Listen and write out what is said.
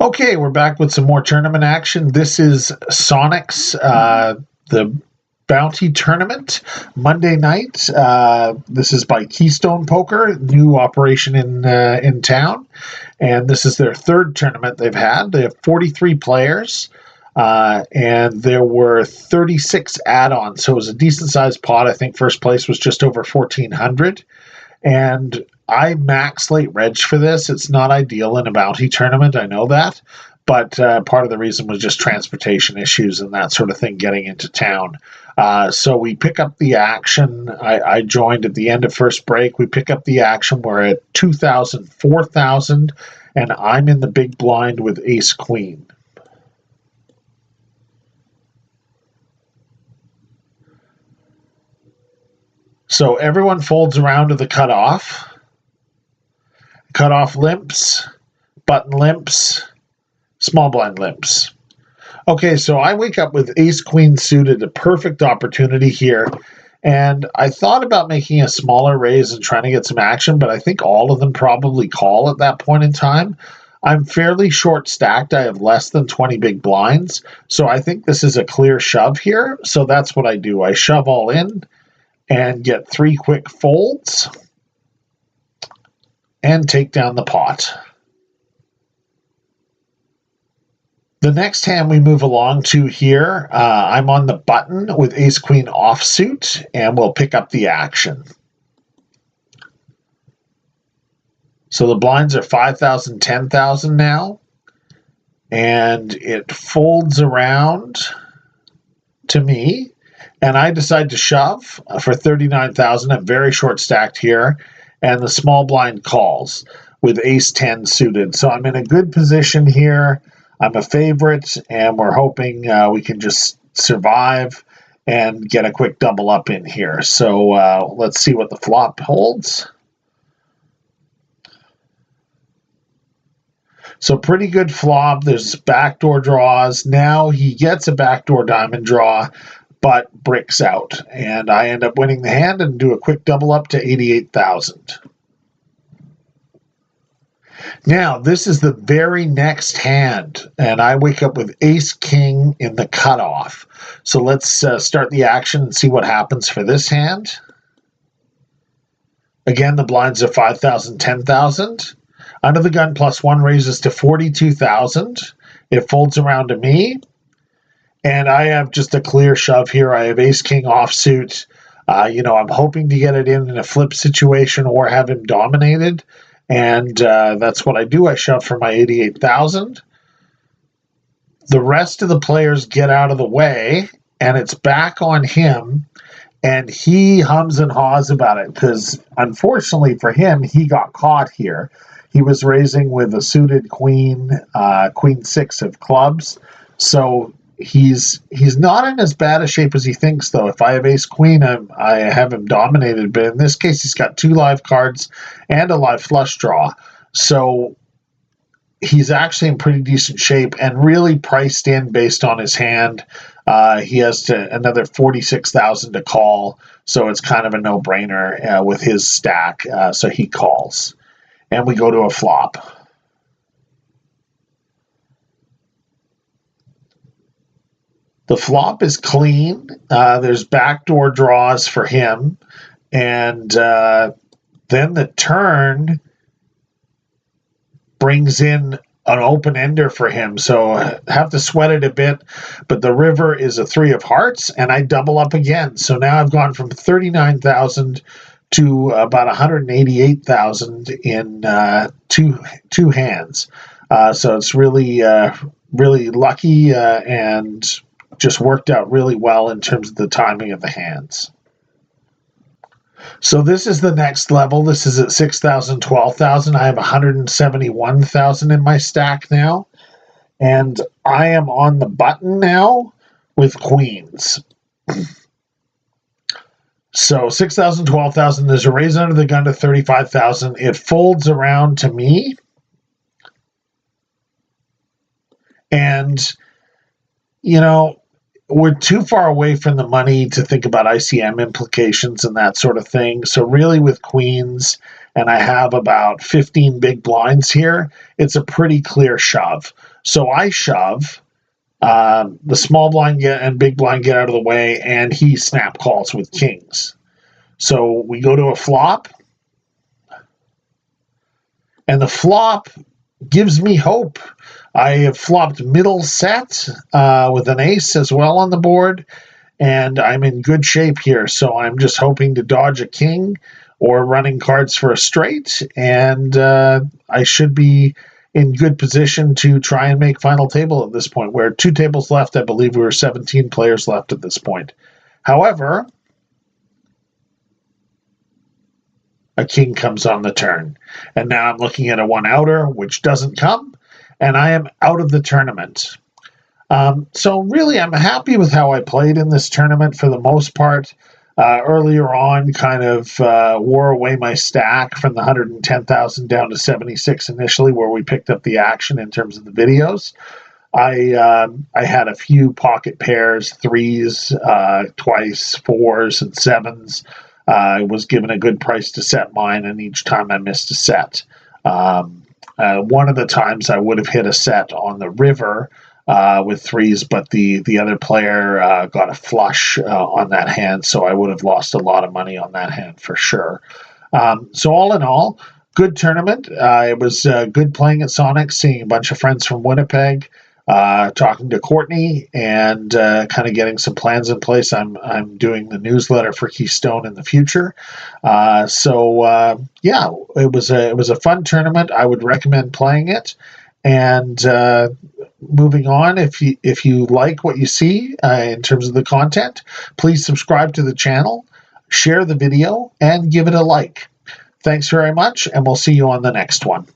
Okay, we're back with some more tournament action. This is Sonix, the Bounty Tournament, Monday night. This is by Keystone Poker, new operation in town, and this is their third tournament they've had. They have 43 players, and there were 36 add-ons, so it was a decent-sized pot. I think first place was just over 1,400. And I max late reg for this. It's not ideal in a bounty tournament, I know that, but part of the reason was just transportation issues and that sort of thing getting into town. So we pick up the action. I joined at the end of first break. We pick up the action. We're at 2,000, 4,000, and I'm in the big blind with ace queen. So everyone folds around to the cutoff. Cutoff limps, button limps, small blind limps. Okay, so I wake up with ace-queen suited, a perfect opportunity here. And I thought about making a smaller raise and trying to get some action, but I think all of them probably call at that point in time. I'm fairly short stacked. I have less than 20 big blinds. So I think this is a clear shove here. So that's what I do. I shove all in and get 3 quick folds and take down the pot. The next hand we move along to here, I'm on the button with ace-queen offsuit, and we'll pick up the action. So the blinds are 5,000, 10,000 now, and it folds around to me, and I decide to shove for 39,000. I'm very short stacked here, and the small blind calls with ace-10 suited. So I'm in a good position here. I'm a favorite, and we're hoping we can just survive and get a quick double up in here. So let's see what the flop holds. So pretty good flop. There's backdoor draws. Now he gets a backdoor diamond draw, but bricks out. And I end up winning the hand and do a quick double up to 88,000. Now, this is the very next hand, and I wake up with ace-king in the cutoff. So let's start the action and see what happens for this hand. Again, the blinds are 5,000, 10,000. Under the gun +1 raises to 42,000. It folds around to me, and I have just a clear shove here. I have ace-king offsuit. I'm hoping to get it in a flip situation or have him dominated. And that's what I do. I shove for my 88,000. The rest of the players get out of the way, and it's back on him. And he hums and haws about it because, unfortunately for him, he got caught here. He was raising with a suited queen, queen 6 of clubs. So he's not in as bad a shape as he thinks, though. If I have ace queen, I have him dominated, but in this case he's got 2 live cards and a live flush draw, so he's actually in pretty decent shape and really priced in based on his hand. He has another 46,000 to call, so it's kind of a no-brainer with his stack, so he calls, and we go to a flop. The flop is clean. There's backdoor draws for him. And then the turn brings in an open-ender for him. So I have to sweat it a bit. But the river is a 3 of hearts, and I double up again. So now I've gone from 39,000 to about 188,000 in two hands. So it's really lucky and just worked out really well in terms of the timing of the hands. So this is the next level. This is at 6,000, 12,000. I have 171,000 in my stack now. And I am on the button now with queens. So 6,000, 12,000. There's a raise under the gun to 35,000. It folds around to me. And, we're too far away from the money to think about ICM implications and that sort of thing. So really with queens and I have about 15 big blinds here, it's a pretty clear shove. So I shove. The small blind and big blind get out of the way, and he snap calls with kings. So we go to a flop, and the flop gives me hope. I have flopped middle set with an ace as well on the board, and I'm in good shape here. So I'm just hoping to dodge a king or running cards for a straight, and I should be in good position to try and make final table at this point. We're 2 tables left. I believe we were 17 players left at this point. However, a king comes on the turn, and now I'm looking at a 1-outer, which doesn't come, and I am out of the tournament. So really, I'm happy with how I played in this tournament for the most part. Earlier on, kind of wore away my stack from the 110,000 down to 76 initially, where we picked up the action in terms of the videos. I had a few pocket pairs, 3s, twice, 4s, and 7s. I was given a good price to set mine, and each time I missed a set. One of the times I would have hit a set on the river with 3s, but the other player got a flush on that hand, so I would have lost a lot of money on that hand for sure. So all in all, good tournament. It was good playing at Sonix, seeing a bunch of friends from Winnipeg, talking to Courtney, and kind of getting some plans in place. I'm doing the newsletter for Keystone in the future. Yeah, it was a fun tournament. I would recommend playing it. And moving on, if you like what you see in terms of the content, please subscribe to the channel, share the video, and give it a like. Thanks very much, and we'll see you on the next one.